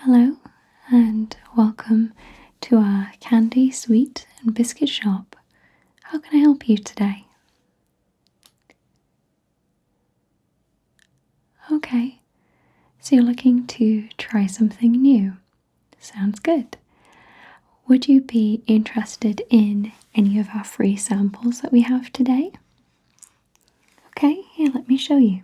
Hello and welcome to our candy, sweet and biscuit shop. How can I help you today? Okay, so you're looking to try something new. Sounds good. Would you be interested in any of our free samples that we have today? Okay, here, let me show you.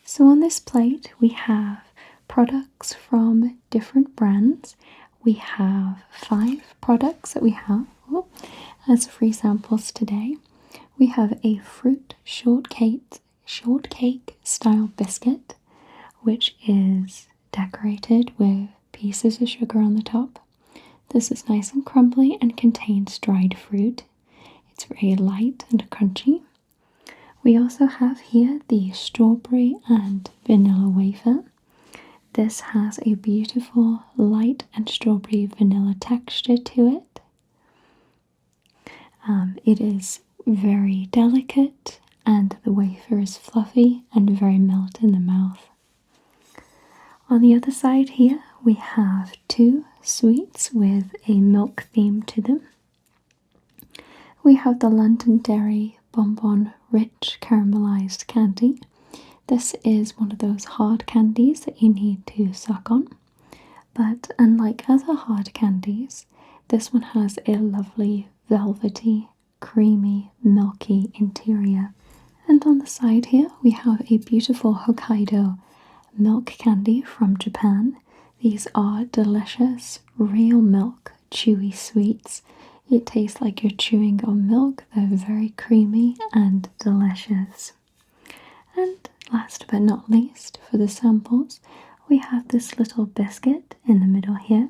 So on this plate we have products from different brands. We have 5 products that we have as free samples today. We have a fruit shortcake style biscuit, which is decorated with pieces of sugar on the top. This is nice and crumbly and contains dried fruit. It's very light and crunchy. We also have here the strawberry and vanilla wafer. This has a beautiful light and strawberry vanilla texture to it. It is very delicate and the wafer is fluffy and very melt in the mouth. On the other side here we have 2 sweets with a milk theme to them. We have the Londonderry Bonbon Rich Caramelized Candy. This is one of those hard candies that you need to suck on, but unlike other hard candies, this one has a lovely velvety, creamy, milky interior. And on the side here we have a beautiful Hokkaido milk candy from Japan. These are delicious, real milk, chewy sweets. It tastes like you're chewing on milk. They're very creamy and delicious. And last but not least, for the samples, we have this little biscuit in the middle here.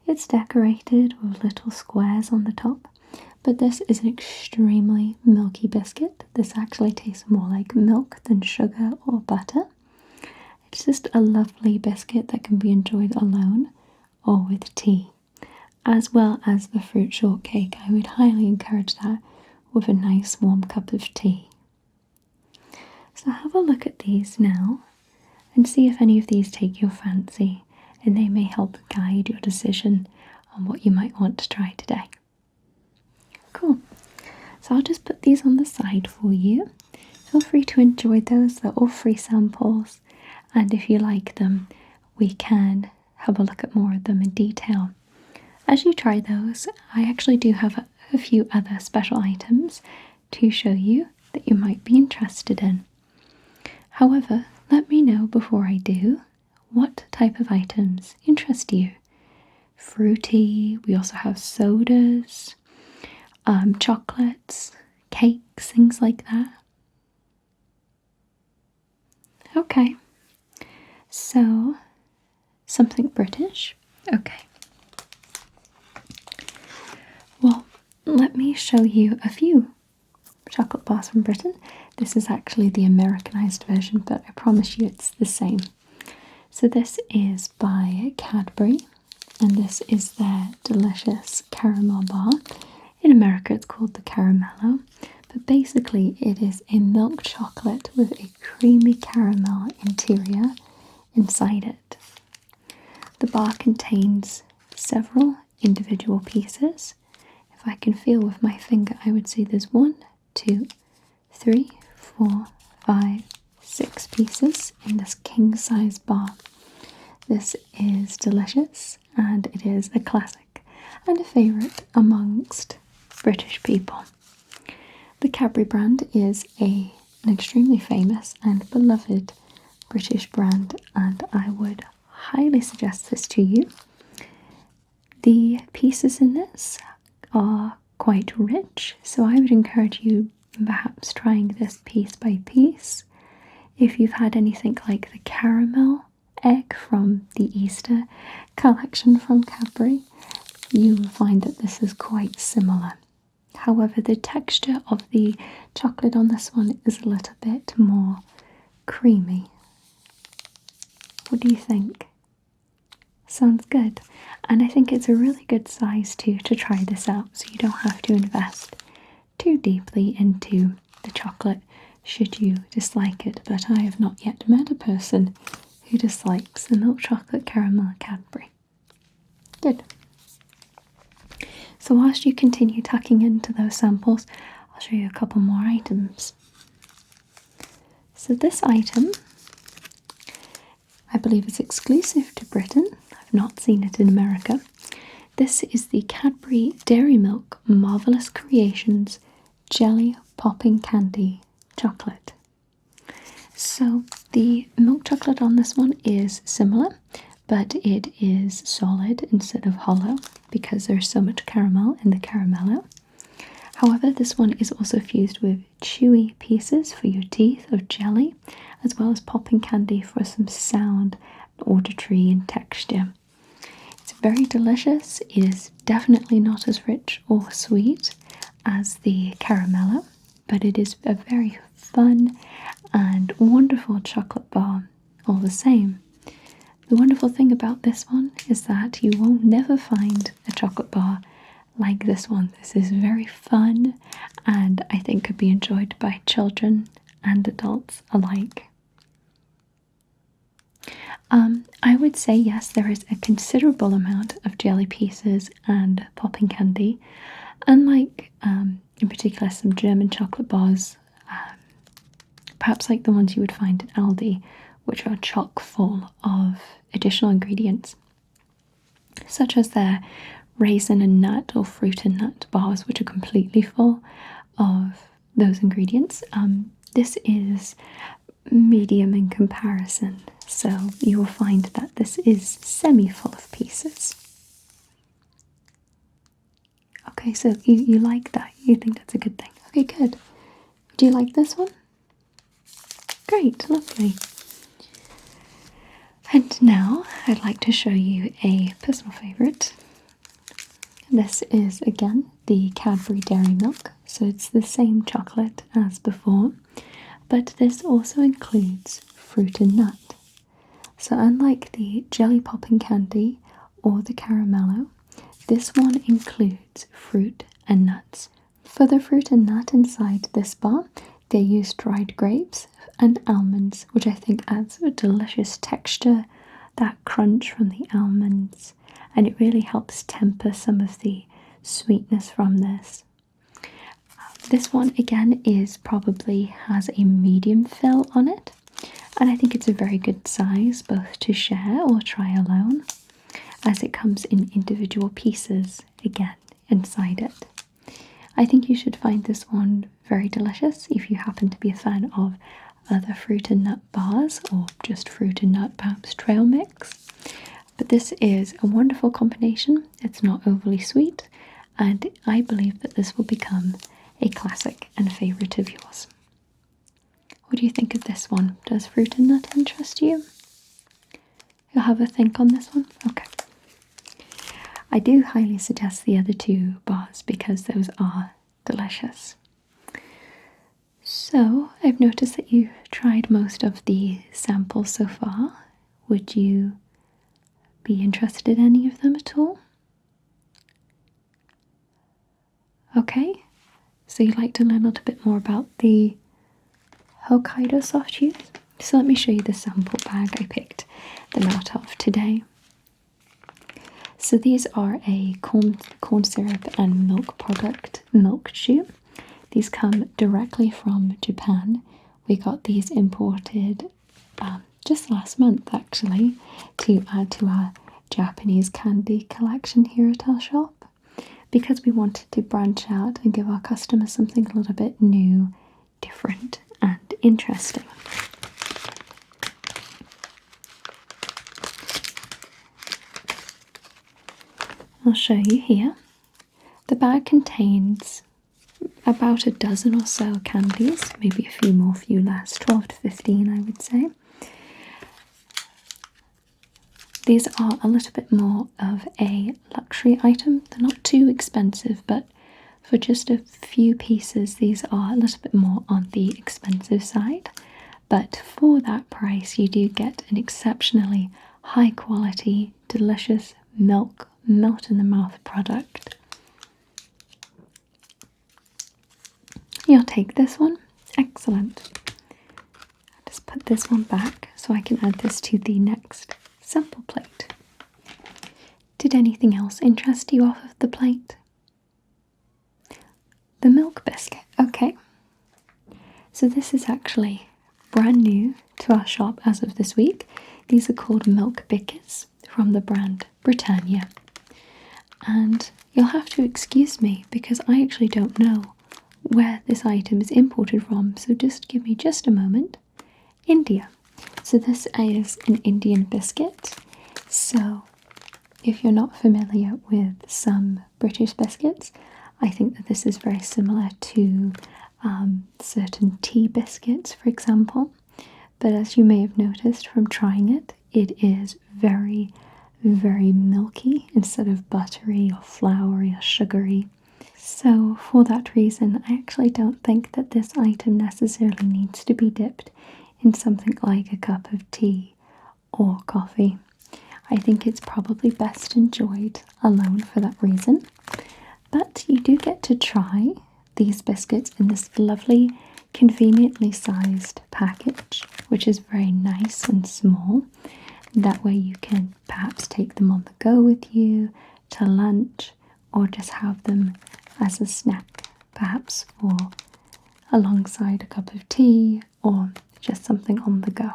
It's decorated with little squares on the top, but this is an extremely milky biscuit. This actually tastes more like milk than sugar or butter. It's just a lovely biscuit that can be enjoyed alone or with tea, as well as the fruit shortcake. I would highly encourage that with a nice warm cup of tea. So have a look at these now and see if any of these take your fancy, and they may help guide your decision on what you might want to try today. Cool. So I'll just put these on the side for you. Feel free to enjoy those. They're all free samples, and if you like them, we can have a look at more of them in detail. As you try those, I actually do have a few other special items to show you that you might be interested in. However, let me know before I do what type of items interest you. Fruity, we also have sodas, chocolates, cakes, things like that. Okay, so something British. Okay. Well, let me show you a few chocolate bars from Britain. This is actually the Americanized version, but I promise you it's the same. So this is by Cadbury, and this is their delicious caramel bar. In America it's called the Caramello, but basically it is a milk chocolate with a creamy caramel interior inside it. The bar contains several individual pieces. If I can feel with my finger, I would say there's 1, 2, 3, 4, 5, 6 pieces in this king-size bar. This is delicious, and it is a classic and a favourite amongst British people. The Cadbury brand is an extremely famous and beloved British brand, and I would highly suggest this to you. The pieces in this are quite rich, so I would encourage you perhaps trying this piece by piece. If you've had anything like the caramel egg from the Easter collection from Cadbury, you will find that this is quite similar. However, the texture of the chocolate on this one is a little bit more creamy. What do you think? Sounds good. And I think it's a really good size too to try this out, so you don't have to invest too deeply into the chocolate should you dislike it. But I have not yet met a person who dislikes the milk chocolate caramel Cadbury. Good. So whilst you continue tucking into those samples, I'll show you a couple more items. So this item, I believe, is exclusive to Britain. I've not seen it in America. This is the Cadbury Dairy Milk Marvellous Creations Jelly Popping Candy Chocolate. So the milk chocolate on this one is similar, but it is solid instead of hollow because there's so much caramel in the caramello. However, this one is also fused with chewy pieces for your teeth of jelly, as well as popping candy for some sound, auditory and texture. It's very delicious. It is definitely not as rich or sweet as the caramello, but it is a very fun and wonderful chocolate bar all the same. The wonderful thing about this one is that you will never find a chocolate bar like this one. This is very fun and I think could be enjoyed by children and adults alike. I would say yes, there is a considerable amount of jelly pieces and popping candy. Unlike, in particular, some German chocolate bars, perhaps like the ones you would find in Aldi, which are chock full of additional ingredients, such as their raisin and nut or fruit and nut bars, which are completely full of those ingredients. This is medium in comparison, so you will find that this is semi-full of pieces. Okay, so you like that. You think that's a good thing. Okay, good. Do you like this one? Great, lovely. And now I'd like to show you a personal favourite. This is again the Cadbury Dairy Milk, so it's the same chocolate as before, but this also includes fruit and nut. So unlike the jelly popping candy or the caramello, this one includes fruit and nuts. For the fruit and nut inside this bar, they use dried grapes and almonds, which I think adds a delicious texture, that crunch from the almonds, and it really helps temper some of the sweetness from this. This one again has a medium fill on it, and I think it's a very good size both to share or try alone, as it comes in individual pieces again inside it. I think you should find this one very delicious if you happen to be a fan of other fruit and nut bars or just fruit and nut, perhaps trail mix. But this is a wonderful combination. It's not overly sweet, and I believe that this will become a classic and a favourite of yours. What do you think of this one? Does fruit and nut interest you? You'll have a think on this one? Okay. I do highly suggest the other two bars because those are delicious. So, I've noticed that you've tried most of the samples so far. Would you be interested in any of them at all? Okay, so you'd like to learn a little bit more about the Hokkaido soft chews? So let me show you the sample bag I picked them out of today. So these are a corn syrup and milk product milk chew. These come directly from Japan. We got these imported just last month actually to add to our Japanese candy collection here at our shop, because we wanted to branch out and give our customers something a little bit new, different and interesting. I'll show you here. The bag contains about a dozen or so candies, maybe a few more, few less, 12 to 15 I would say. These are a little bit more of a luxury item. They're not too expensive, but for just a few pieces these are a little bit more on the expensive side. But for that price you do get an exceptionally high quality, delicious milk, melt in the mouth product. You'll take this one? Excellent. I'll just put this one back so I can add this to the next sample plate. Did anything else interest you off of the plate? The milk biscuit, okay. So this is actually brand new to our shop as of this week. These are called Milk Biscuits from the brand Britannia. And you'll have to excuse me because I actually don't know where this item is imported from, so just give me just a moment. India. So this is an Indian biscuit. So if you're not familiar with some British biscuits, I think that this is very similar to certain tea biscuits, for example. But as you may have noticed from trying it, it is very, very milky instead of buttery or floury or sugary. So for that reason, I actually don't think that this item necessarily needs to be dipped in something like a cup of tea or coffee. I think it's probably best enjoyed alone for that reason. But you do get to try these biscuits in this lovely, conveniently sized package, which is very nice and small. That way you can perhaps take them on the go with you to lunch, or just have them as a snack, perhaps for alongside a cup of tea or just something on the go.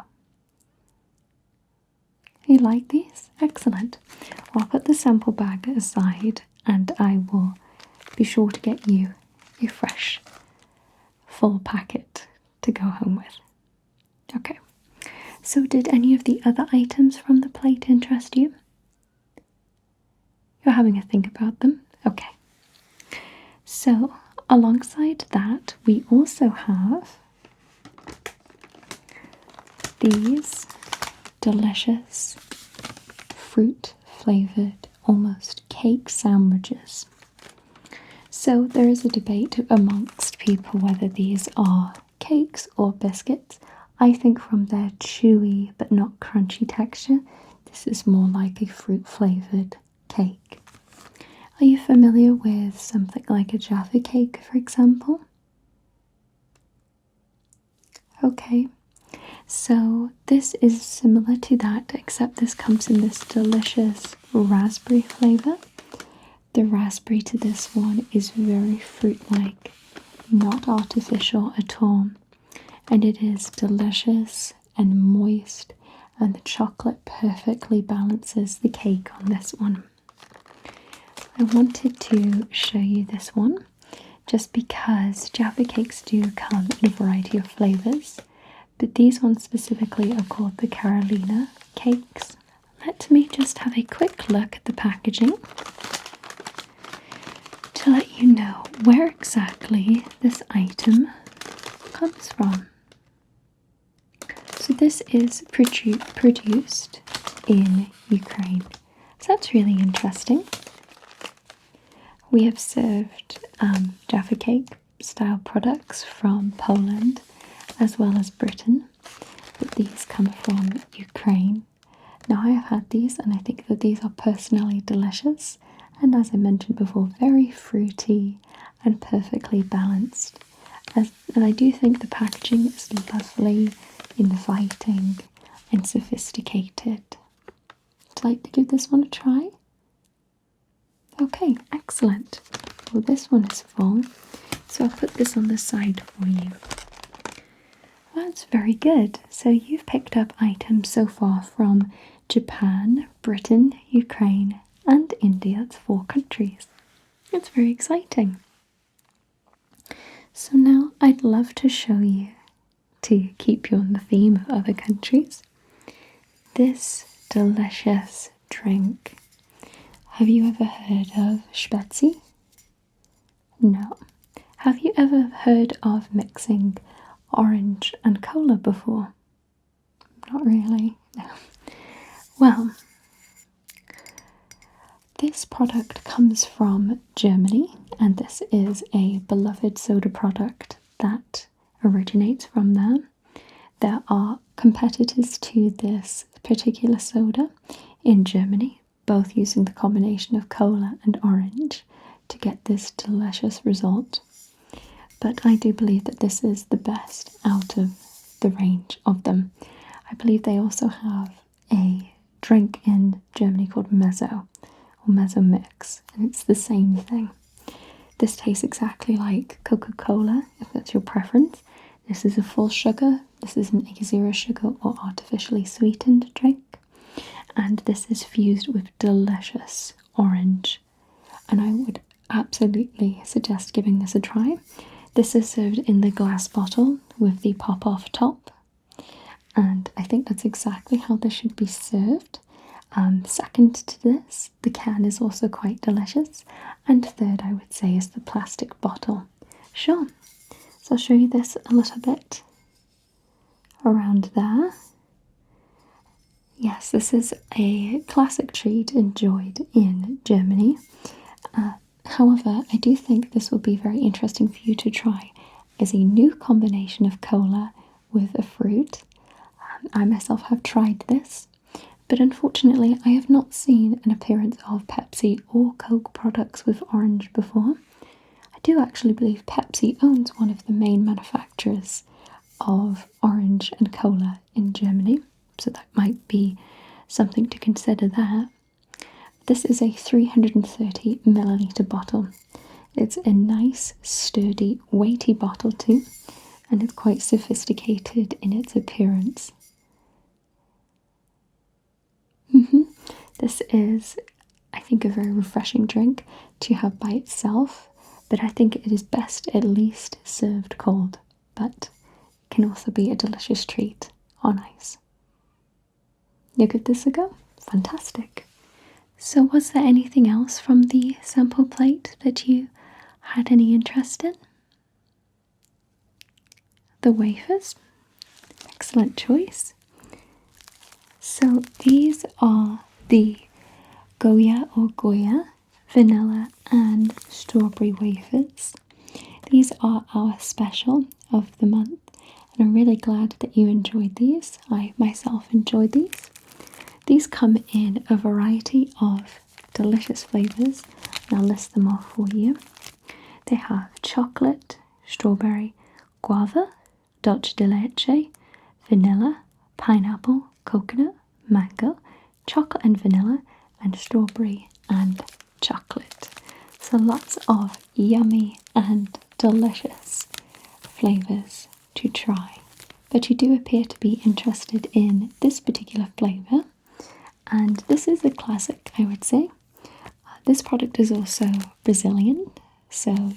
You like these? Excellent. I'll put the sample bag aside and I will be sure to get you a fresh, full packet to go home with. Okay. So did any of the other items from the plate interest you? You're having a think about them? Okay. So alongside that, we also have these delicious fruit flavored almost cake sandwiches. So there is a debate amongst people whether these are cakes or biscuits. I think from their chewy but not crunchy texture, this is more like a fruit flavored cake. Are you familiar with something like a Jaffa cake, for example? Okay, so this is similar to that, except this comes in this delicious raspberry flavour. The raspberry to this one is very fruit-like, not artificial at all, and it is delicious and moist, and the chocolate perfectly balances the cake on this one. I wanted to show you this one just because Jaffa cakes do come in a variety of flavours, but these ones specifically are called the Carolina cakes. Let me just have a quick look at the packaging to let you know where exactly this item comes from. So this is produced in Ukraine. So that's really interesting. We have served Jaffa cake style products from Poland as well as Britain, but these come from Ukraine. Now I have had these and I think that these are personally delicious, and as I mentioned before, very fruity and perfectly balanced. And I do think the packaging is lovely, inviting and sophisticated. Would you like to give this one a try? Okay, excellent. Well, this one is full, so I'll put this on the side for you. That's very good. So you've picked up items so far from Japan, Britain, Ukraine, and India. It's 4 countries. It's very exciting. So now I'd love to show you, to keep you on the theme of other countries, this delicious drink. Have you ever heard of Spezi? No. Have you ever heard of mixing orange and cola before? Not really, no. Well, this product comes from Germany, and this is a beloved soda product that originates from there. There are competitors to this particular soda in Germany, both using the combination of cola and orange to get this delicious result. But I do believe that this is the best out of the range of them. I believe they also have a drink in Germany called Mezzo, or mezzo mix, and it's the same thing. This tastes exactly like Coca-Cola, if that's your preference. This is a full sugar, this is an zero sugar or artificially sweetened drink, and this is fused with delicious orange, and I would absolutely suggest giving this a try. This is served in the glass bottle with the pop-off top, and I think that's exactly how this should be served. Second to this, the can is also quite delicious, and third I would say is the plastic bottle. Sure, so I'll show you this a little bit around there. Yes, this is a classic treat enjoyed in Germany. However, I do think this will be very interesting for you to try as a new combination of cola with a fruit. I myself have tried this, but unfortunately I have not seen an appearance of Pepsi or Coke products with orange before. I do actually believe Pepsi owns one of the main manufacturers of orange and cola in Germany, so that might be something to consider there. This is a 330 milliliter bottle. It's a nice, sturdy, weighty bottle too, and it's quite sophisticated in its appearance. This is, I think, a very refreshing drink to have by itself, but I think it is best at least served cold, but can also be a delicious treat on ice. You give this a go? Fantastic. So was there anything else from the sample plate that you had any interest in? The wafers? Excellent choice. So these are the Goya or Goya vanilla and strawberry wafers. These are our special of the month, and I'm really glad that you enjoyed these. I myself enjoyed these. These come in a variety of delicious flavours, and I'll list them off for you. They have chocolate, strawberry, guava, dulce de leche, vanilla, pineapple, coconut, mango, chocolate and vanilla, and strawberry and chocolate. So lots of yummy and delicious flavours to try. But you do appear to be interested in this particular flavour, and this is a classic, I would say. This product is also Brazilian, so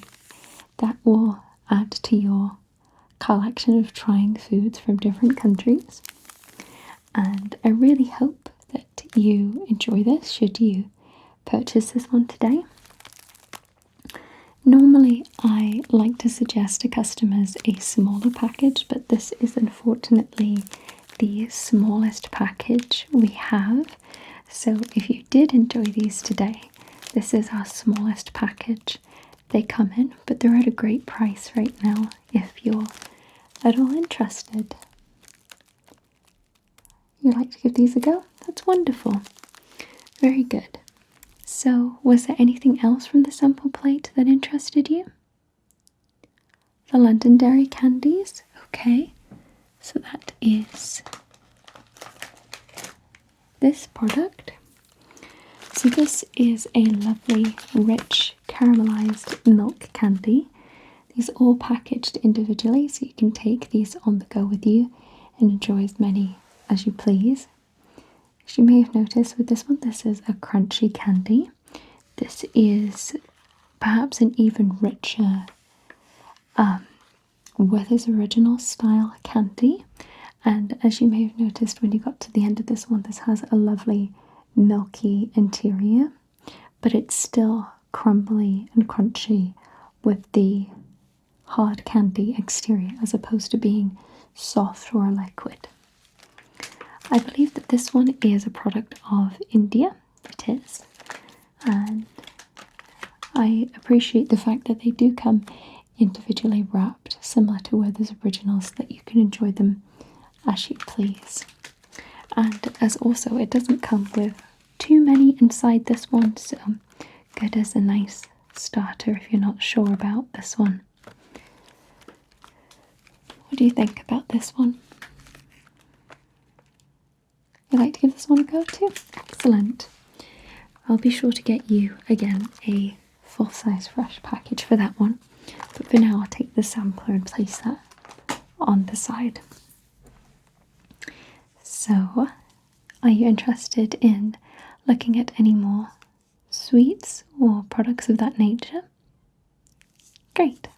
that will add to your collection of trying foods from different countries. And I really hope that you enjoy this should you purchase this one today. Normally I like to suggest to customers a smaller package, but this is unfortunately the smallest package we have. So if you did enjoy these today, this is our smallest package they come in, but they're at a great price right now if you're at all interested. You'd like to give these a go? That's wonderful. Very good. So, was there anything else from the sample plate that interested you? The Londonderry candies? Okay. So that is this product. So this is a lovely, rich, caramelized milk candy. These are all packaged individually, so you can take these on the go with you and enjoy as many as you please. As you may have noticed with this one, this is a crunchy candy. This is perhaps an even richer Werther's Original style candy. And as you may have noticed when you got to the end of this one, this has a lovely milky interior, but it's still crumbly and crunchy with the hard candy exterior as opposed to being soft or liquid. I believe that this one is a product of India. It is. And I appreciate the fact that they do come individually wrapped, similar to Werther's Originals, that you can enjoy them as you please. And as also, it doesn't come with too many inside this one, so good as a nice starter if you're not sure about this one. What do you think about this one? You'd like to give this one a go too? Excellent. I'll be sure to get you, again, a full-size fresh package for that one. But for now, I'll take the sampler and place that on the side. So, are you interested in looking at any more sweets or products of that nature? Great.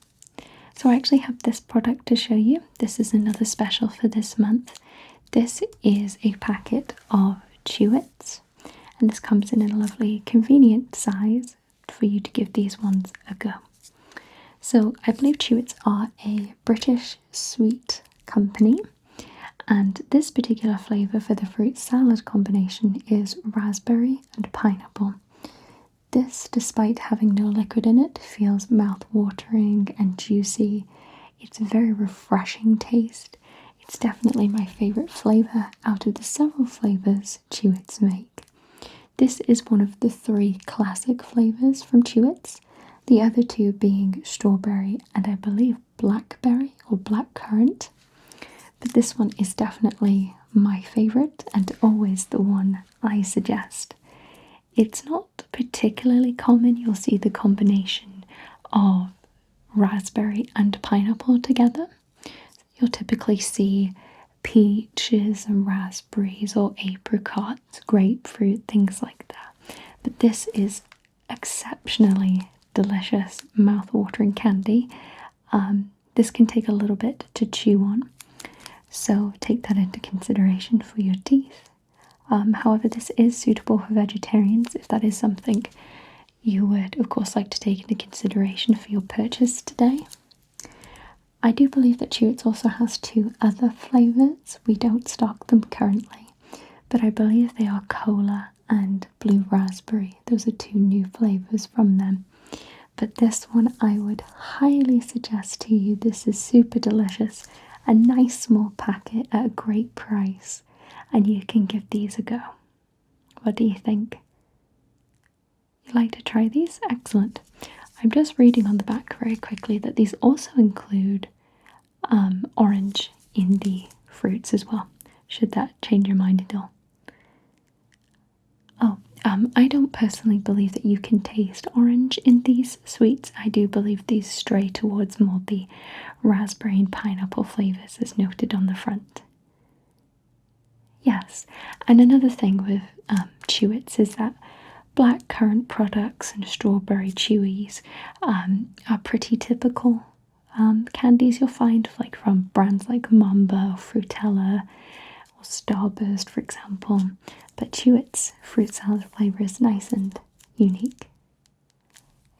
So I actually have this product to show you. This is another special for this month. This is a packet of Chewits, and this comes in a lovely convenient size for you to give these ones a go. So I believe Chewits are a British sweet company, and this particular flavour for the fruit salad combination is raspberry and pineapple. This, despite having no liquid in it, feels mouth-watering and juicy. It's a very refreshing taste. It's definitely my favourite flavour out of the several flavours Chewits make. This is one of the 3 classic flavours from Chewits, the other 2 being strawberry and I believe blackberry or blackcurrant. But this one is definitely my favourite and always the one I suggest. It's not particularly common. You'll see the combination of raspberry and pineapple together. You'll typically see peaches and raspberries or apricots, grapefruit, things like that. But this is exceptionally delicious, mouth-watering candy. This can take a little bit to chew on, so take that into consideration for your teeth. However, this is suitable for vegetarians if that is something you would, of course, like to take into consideration for your purchase today. I do believe that Chewits also has 2 other flavours. We don't stock them currently, but I believe they are cola and blue raspberry. Those are 2 new flavours from them. But this one I would highly suggest to you. This is super delicious. A nice small packet at a great price. And you can give these a go. What do you think? You'd like to try these? Excellent. I'm just reading on the back very quickly that these also include orange in the fruits as well. Should that change your mind at all? Oh, I don't personally believe that you can taste orange in these sweets. I do believe these stray towards more the raspberry and pineapple flavours as noted on the front. Yes, and another thing with Chewits is that blackcurrant products and strawberry chewies are pretty typical candies you'll find like from brands like Mamba, Frutella, or Starburst, for example. But Chewits fruit salad flavour is nice and unique.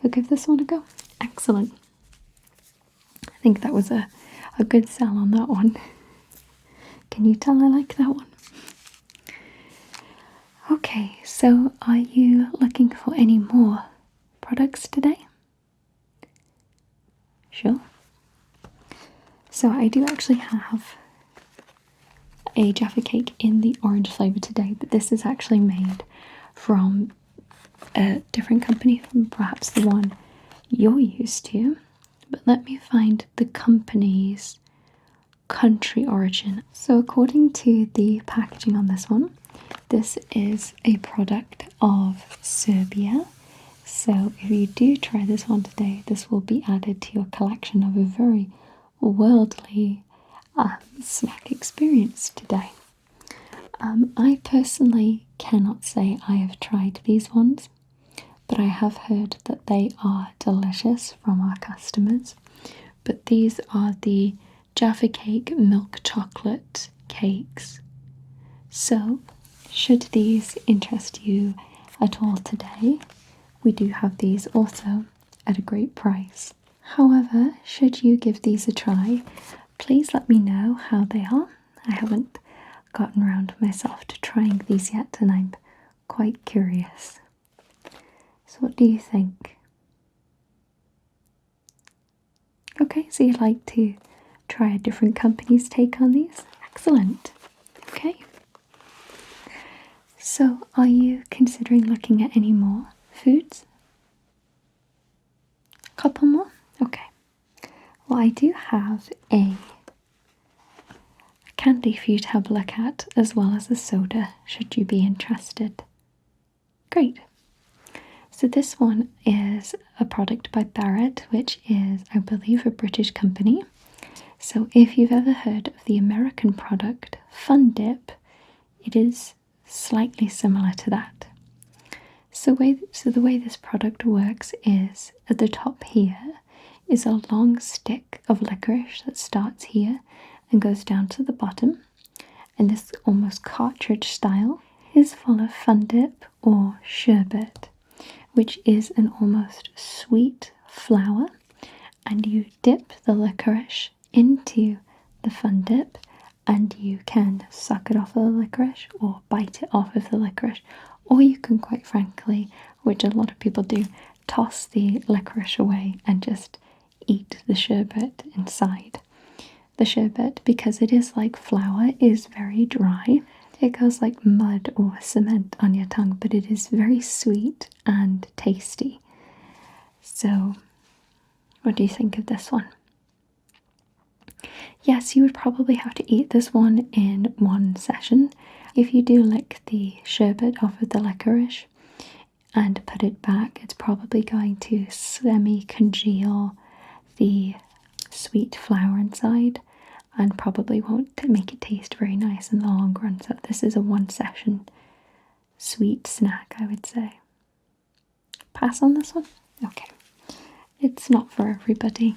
You'll give this one a go? Excellent. I think that was a good sell on that one. Can you tell I like that one? Okay, so are you looking for any more products today? Sure. So I do actually have a Jaffa cake in the orange flavour today, but this is actually made from a different company from perhaps the one you're used to. But let me find the company's country origin. So according to the packaging on this one, this is a product of Serbia. So if you do try this one today, this will be added to your collection of a very worldly snack experience today. I personally cannot say I have tried these ones, but I have heard that they are delicious from our customers. But these are the Jaffa cake milk chocolate cakes. So, should these interest you at all today, we do have these also at a great price. However, should you give these a try, please let me know how they are. I haven't gotten around myself to trying these yet, and I'm quite curious. So what do you think? Okay, so you'd like to try a different company's take on these? Excellent. Okay. So are you considering looking at any more foods? A couple more? Okay. Well, I do have a candy for you to have a look at, as well as a soda, should you be interested. Great. So this one is a product by Barrett, which is, I believe, a British company. So if you've ever heard of the American product Fun Dip, it is slightly similar to that. So the way this product works is, at the top here is a long stick of licorice that starts here and goes down to the bottom, and this almost cartridge style is full of Fun Dip or sherbet, which is an almost sweet flour, and you dip the licorice into the Fun Dip, and you can suck it off of the licorice or bite it off of the licorice, or you can, quite frankly, which a lot of people do, toss the licorice away and just eat the sherbet inside. The sherbet, because it is like flour, is very dry. It goes like mud or cement on your tongue, but it is very sweet and tasty. So, what do you think of this one? Yes, you would probably have to eat this one in one session. If you do lick the sherbet off of the licorice and put it back, it's probably going to semi-congeal the sweet flour inside and probably won't make it taste very nice in the long run. So this is a one session sweet snack, I would say. Pass on this one? Okay. It's not for everybody.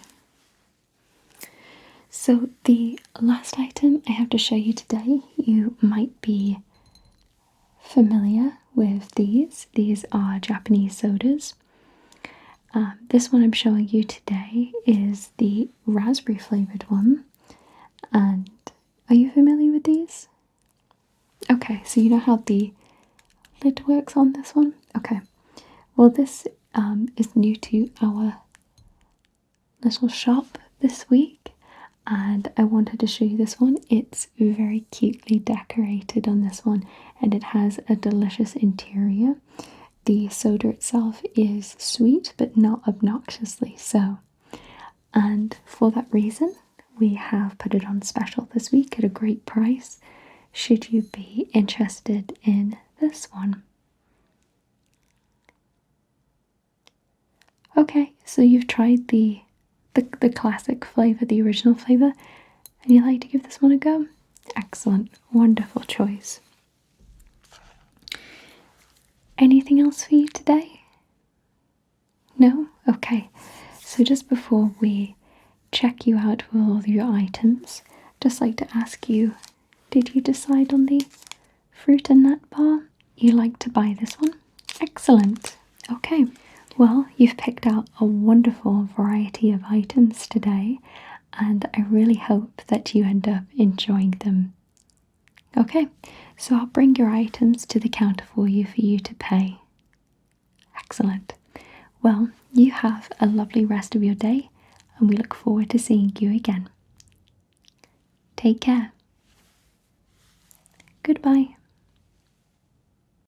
So the last item I have to show you today, you might be familiar with these. These are Japanese sodas. This one I'm showing you today is the raspberry flavored one. And are you familiar with these? Okay, so you know how the lid works on this one? Okay. Well, this is new to our little shop this week, and I wanted to show you this one. It's very cutely decorated on this one, and it has a delicious interior. The soda itself is sweet, but not obnoxiously so. And for that reason, we have put it on special this week at a great price, should you be interested in this one. Okay, so you've tried the classic flavour, the original flavour, and you'd like to give this one a go? Excellent, wonderful choice. Anything else for you today? No? Okay, so just before we check you out with all your items, just like to ask you, did you decide on the fruit and nut bar? You like to buy this one? Excellent. Okay, well, you've picked out a wonderful variety of items today, and I really hope that you end up enjoying them. Okay, so I'll bring your items to the counter for you to pay. Excellent. Well, you have a lovely rest of your day, and we look forward to seeing you again. Take care. Goodbye.